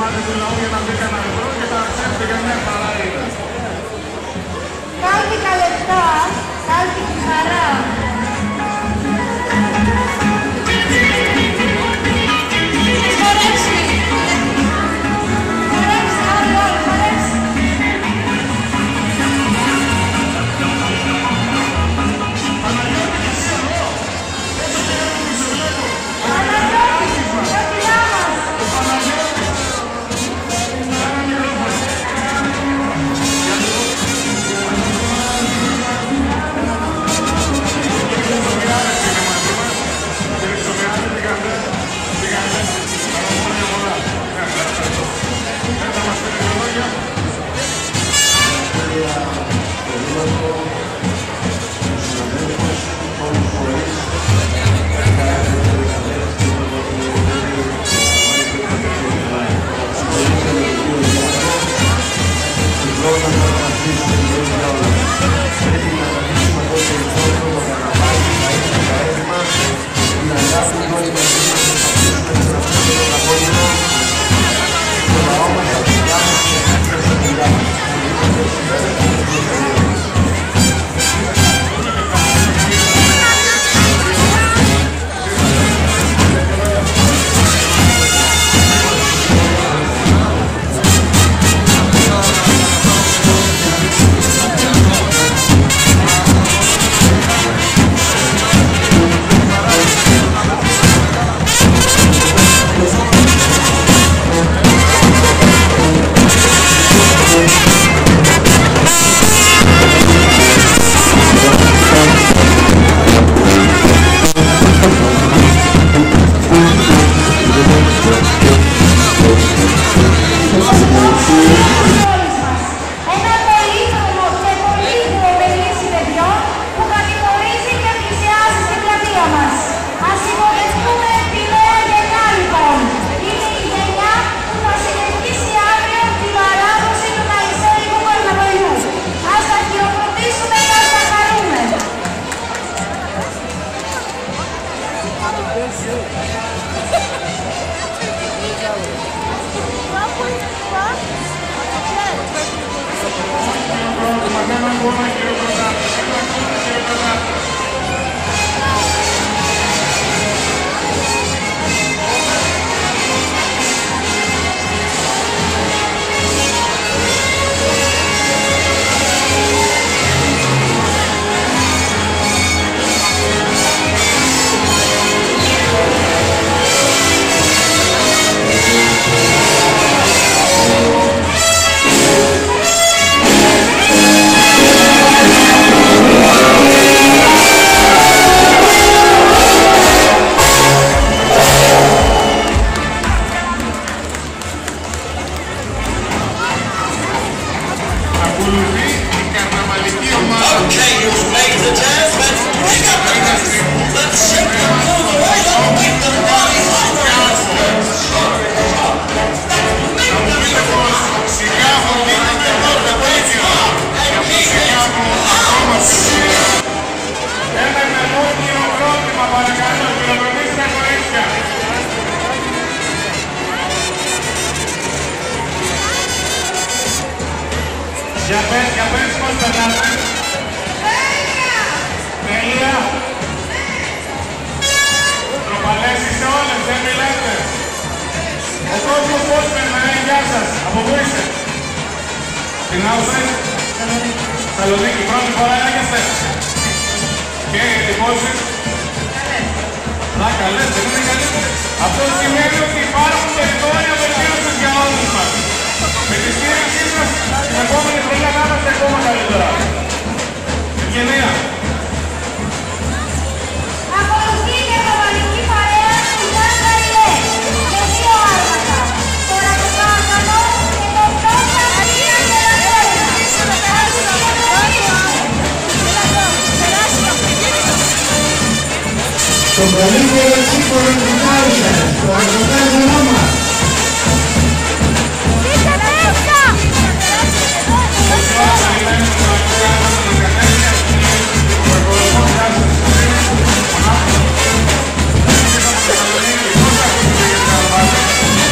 κομμάτι του λαού για να μπει κανένα ευρώ και θα ξέρετε για μια χαρά είναι. Κάλπικα λεπτά, κάλπικη χαρά. Για πες πώς περνάτε. Τέλεια. Τροπαλές είστε όλες, δεν μιλάτε. Ο κόσμος πώς περνάει, γεια σας. Από πού είστε? Την Άουσα. Θεσσαλονίκη, πρώτη φορά έρχεστε. Και εντυπώσεις. Καλές, δεν είναι καλύτερες. Αυτό σημαίνει ότι υπάρχουν περιθώρια βελτίωσης για όλους μας. Με τη στήριξή σας, την επόμενη χρονιά να είμαστε ακόμα καλύτερα. Ευγενία. Ακολουθεί η διαδρομική παρέα του Γιάννα Ηλέ. Με δύο άρματα. Τώρα το κάγκανο και το πρώτο αρχείο και τα πόδια. Το καλύτερο σύμφωνο της Άουσας, το αγροτάζωνό μας.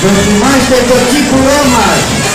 Δοκιμάστε το τσίπουρό μας.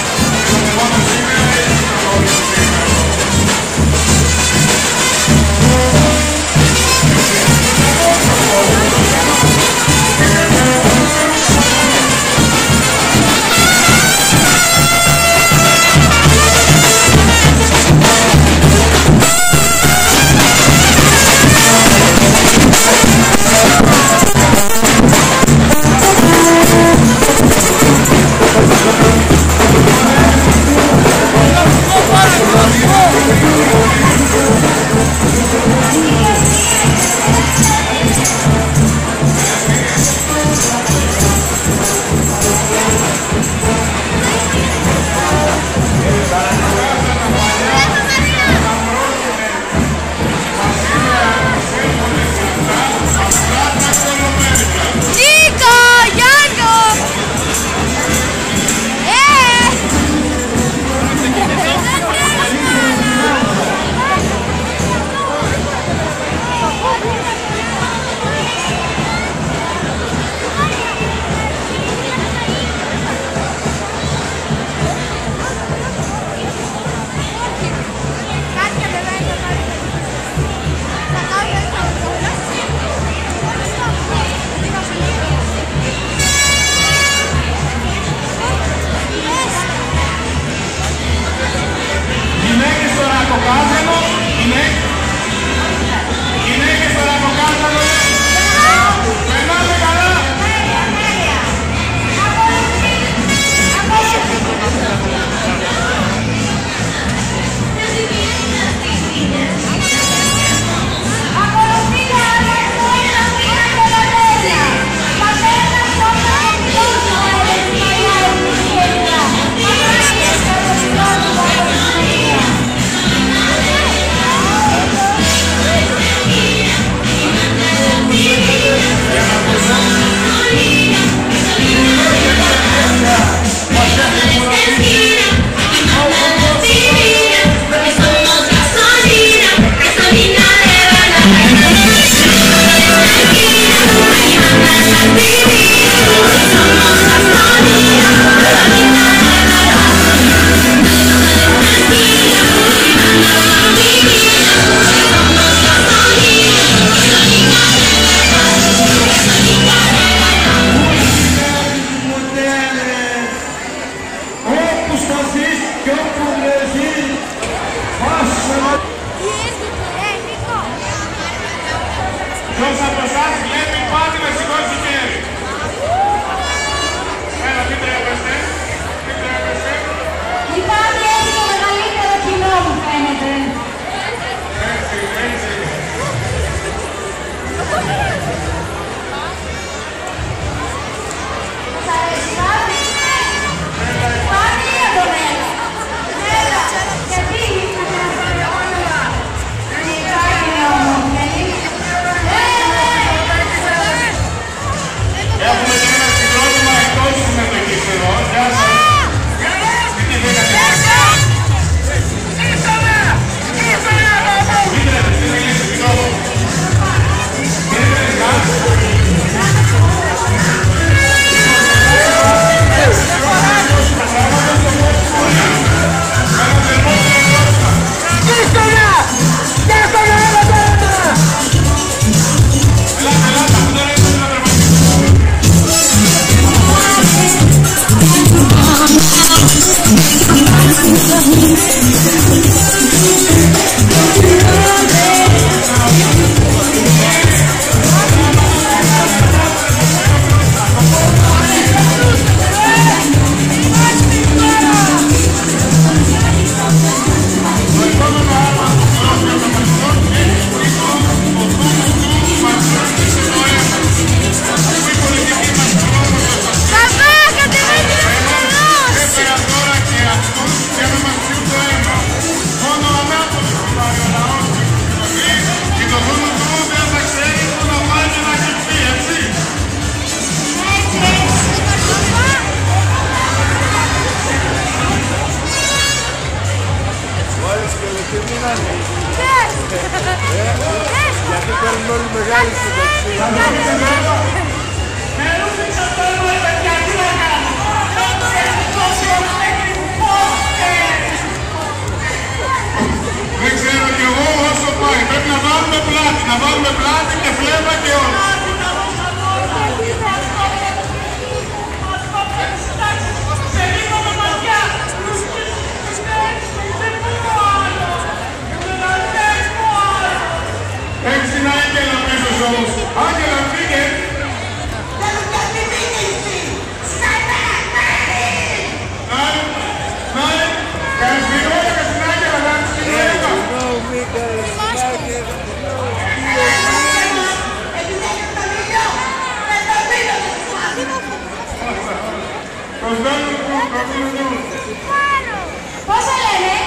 Πώς σε λένε?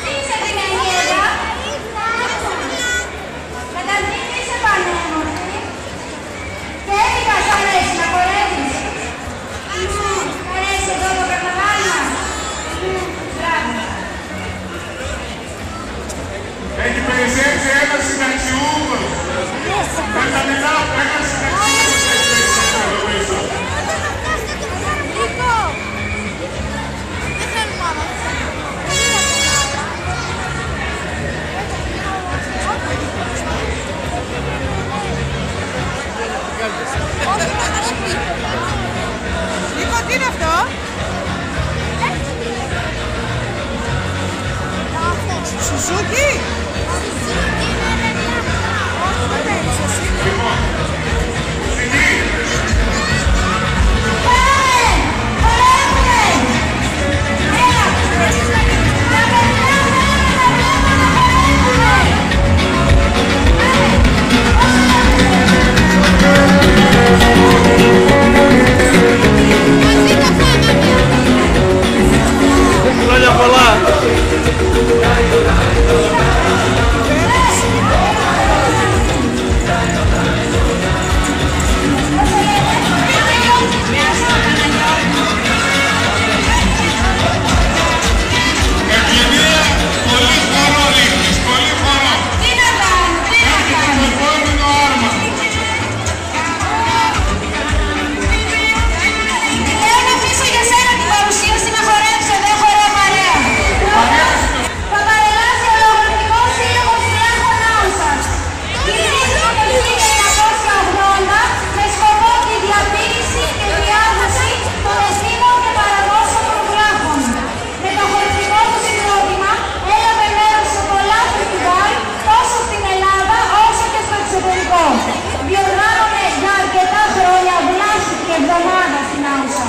Τι είσαι την Αγγέλα? Καταρχήν είσαι πανέμορφη. Και έπειτα σ' αρέσει να χορεύεις. Σ' αρέσει εδώ το καρναβάλι μας. Μπράβο. Έχει περισσέψει ένας συνταξιούχος. Δεν θα μιλάω, ένας συνταξιούχος έχει περισσέψει εδώ πίσω. Νίκο, τι είναι αυτό? Σουζούκι? Λοιπόν, μουσική. Χρόνια πολλά! Ευγενία, πολύ χορό ρίχνεις, πολύ χορό. Τι να κάνω, τι να κάνω. Το επόμενο άρμα. Λέω να αφήσω για σένα την παρουσίαση να χορέψω, δεν χορεύω παρέα. Θα παρελάσει ο Λογοτρικός Σύλλογος Τριάχων Άουσας. Ιδρύθηκε το 1980 με σκοπό τη διατήρηση και διάδοση των εθνικών και παραδόσεων γράφων. Με το χορευτικό του συγκρότημα έλαβε μέρος σε πολλά φεστιβάλ τόσο στην Ελλάδα όσο και στο εξωτερικό. Διοργάνωνε για αρκετά χρόνια γνάστη εβδομάδα στην Άουσα.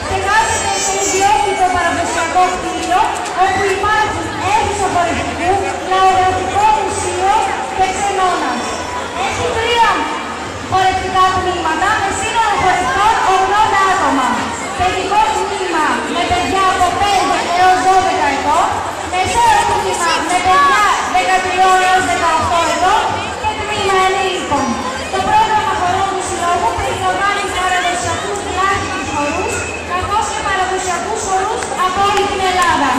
Στεγάζεται σε ιδιόφυτο παραδοσιακό κτίριο όπου υπάρχουν αίθουσα χορευτικού, λαογραφικό μουσείο και ξενώνας. Έχει 3 χορευτικά τμήματα με σύνολο χορευτών 80 άτομα. Παιδικό τμήμα με παιδιά από 5 έως 12 ετών, μεσαίο τμήμα με παιδιά 13 έως 18 ετών και τμήμα ενήλικων. Το πρόγραμμα χορών του Συλλόγου περιλαμβάνει παραδοσιακούς διάχυτους χορούς καθώς και παραδοσιακούς χορούς από όλη την Ελλάδα.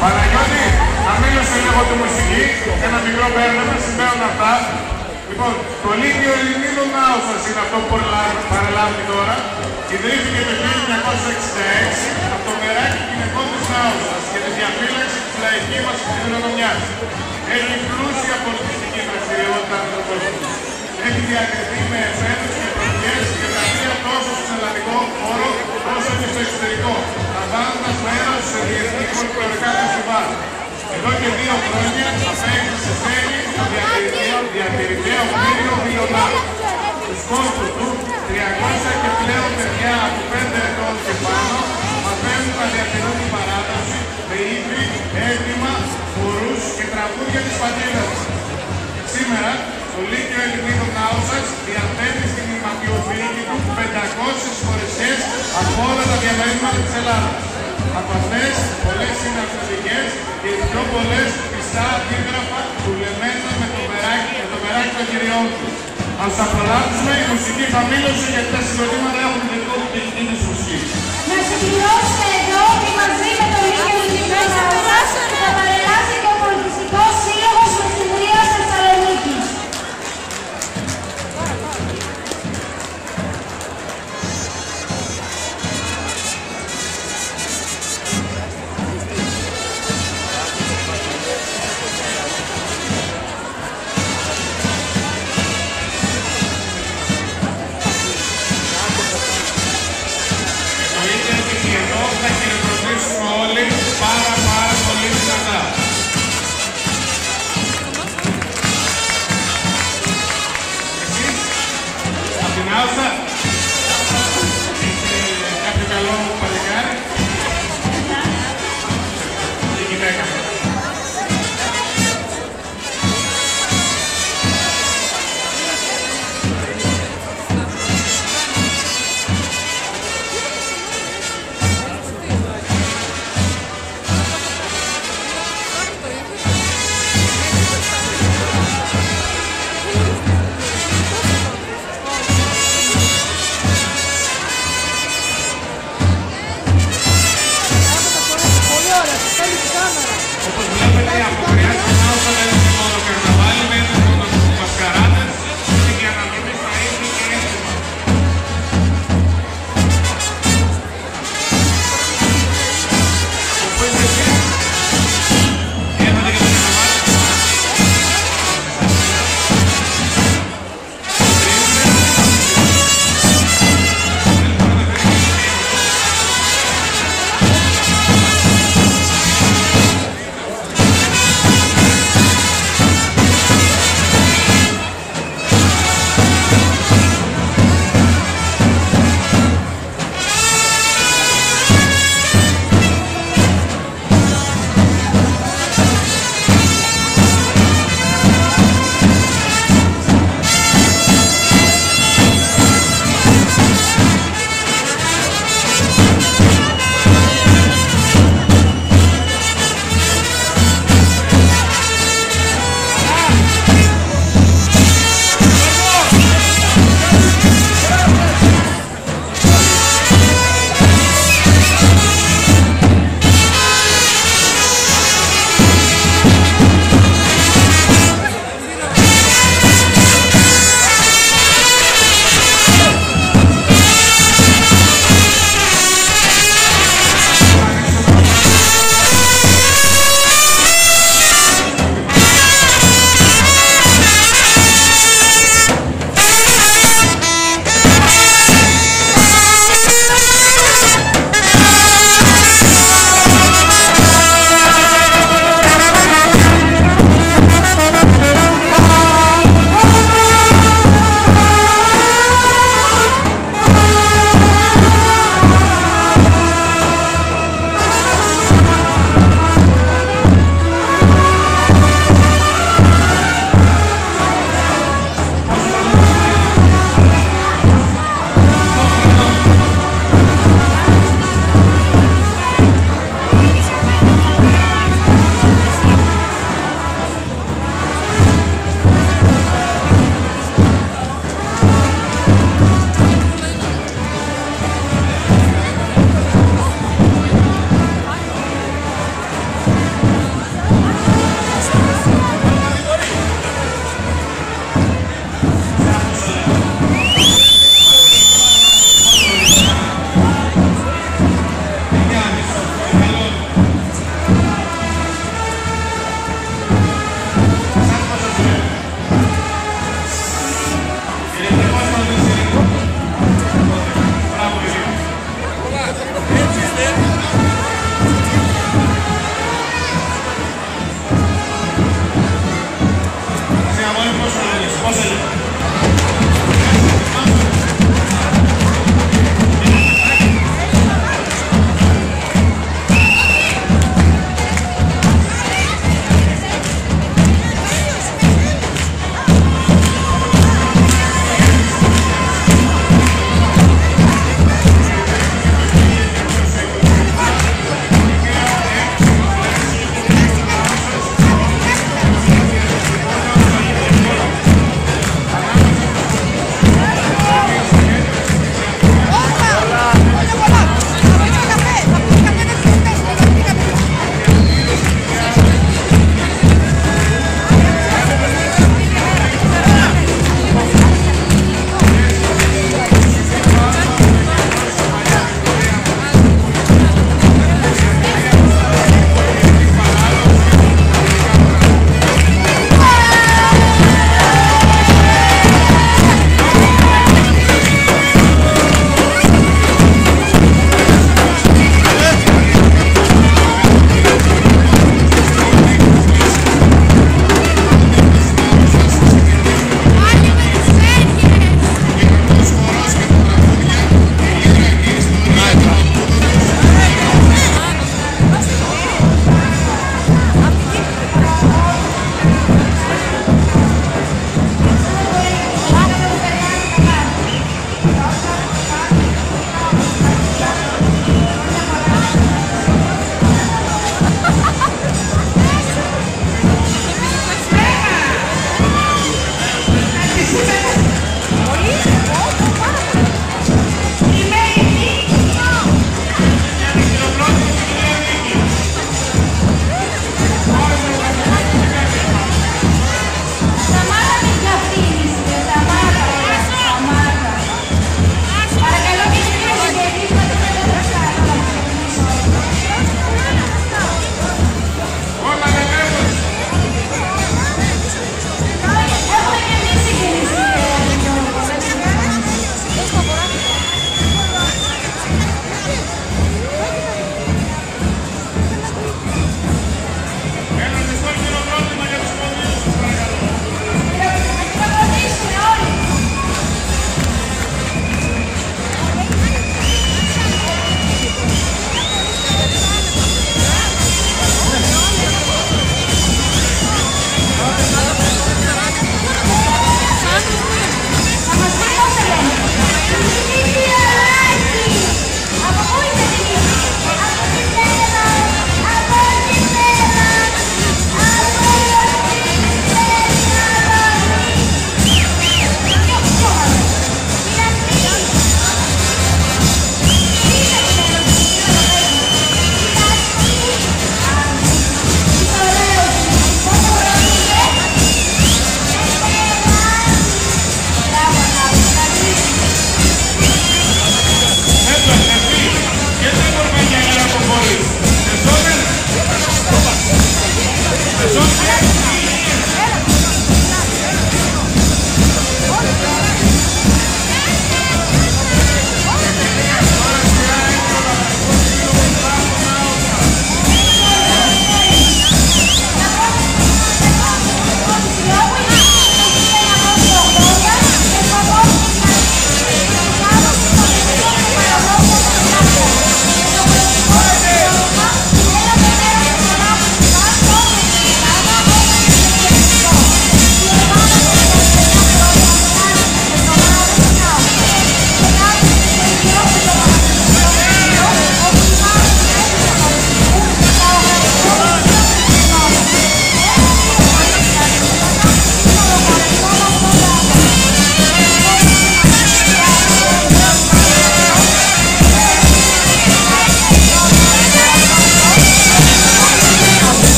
Παναγιώτη, να μίλησε λίγο τη μουσική, ένα μικρό μπέρδεμα, συμβαίνουν αυτά. Λοιπόν, το Λύκειο Ελληνίδων Άουσας είναι αυτό που παρελάβει τώρα. Ιδρύθηκε το 1966 από το Μεράκι Γυναικών της Άουσας για τη διαφύλαξη της λαϊκής μας κληρονομιάς. Έχει πλούσια πολιτιστική δραστηριότητα με τον κόσμο. Έχει διακριθεί με επένδυση και πρωτιές και γραφεία τόσο στον ελλαδικό χώρο όσο και στο εξωτερικό, λαμβάνοντας μέρος σε διεθνή πολιτιστικά φεστιβάλ. Εδώ και 2 χρόνια απέκτησε στέλνη στο διατηρηταίο κτίριο Βιλονάρου. Στους κόρπους του, 300 και πλέον παιδιά από 5 ετών και πάνω μαθαίνουν να διατηρούν την παράδοση με ύβρι, έτοιμα, χορούς και τραγούδια της πατρίδας. Σήμερα, το Λύκειο Ελληνίδων Άουσας διαθέτει στην μνηματιοθήκη του 500 χωρισιές από όλα τα διαμερίσματα της Ελλάδας. Από αυτές, πολλές είναι αυθεντικές και οι πιο πολλές πιστά αντίγραφα δουλεμένα με το μεράκι των κυριών του. Ας τα προλάβουμε, η μουσική θα μίλωσε γιατί τα συγκροτήματα έχουν δικό του και εκείνη της μουσικής. Να συμπληρώσω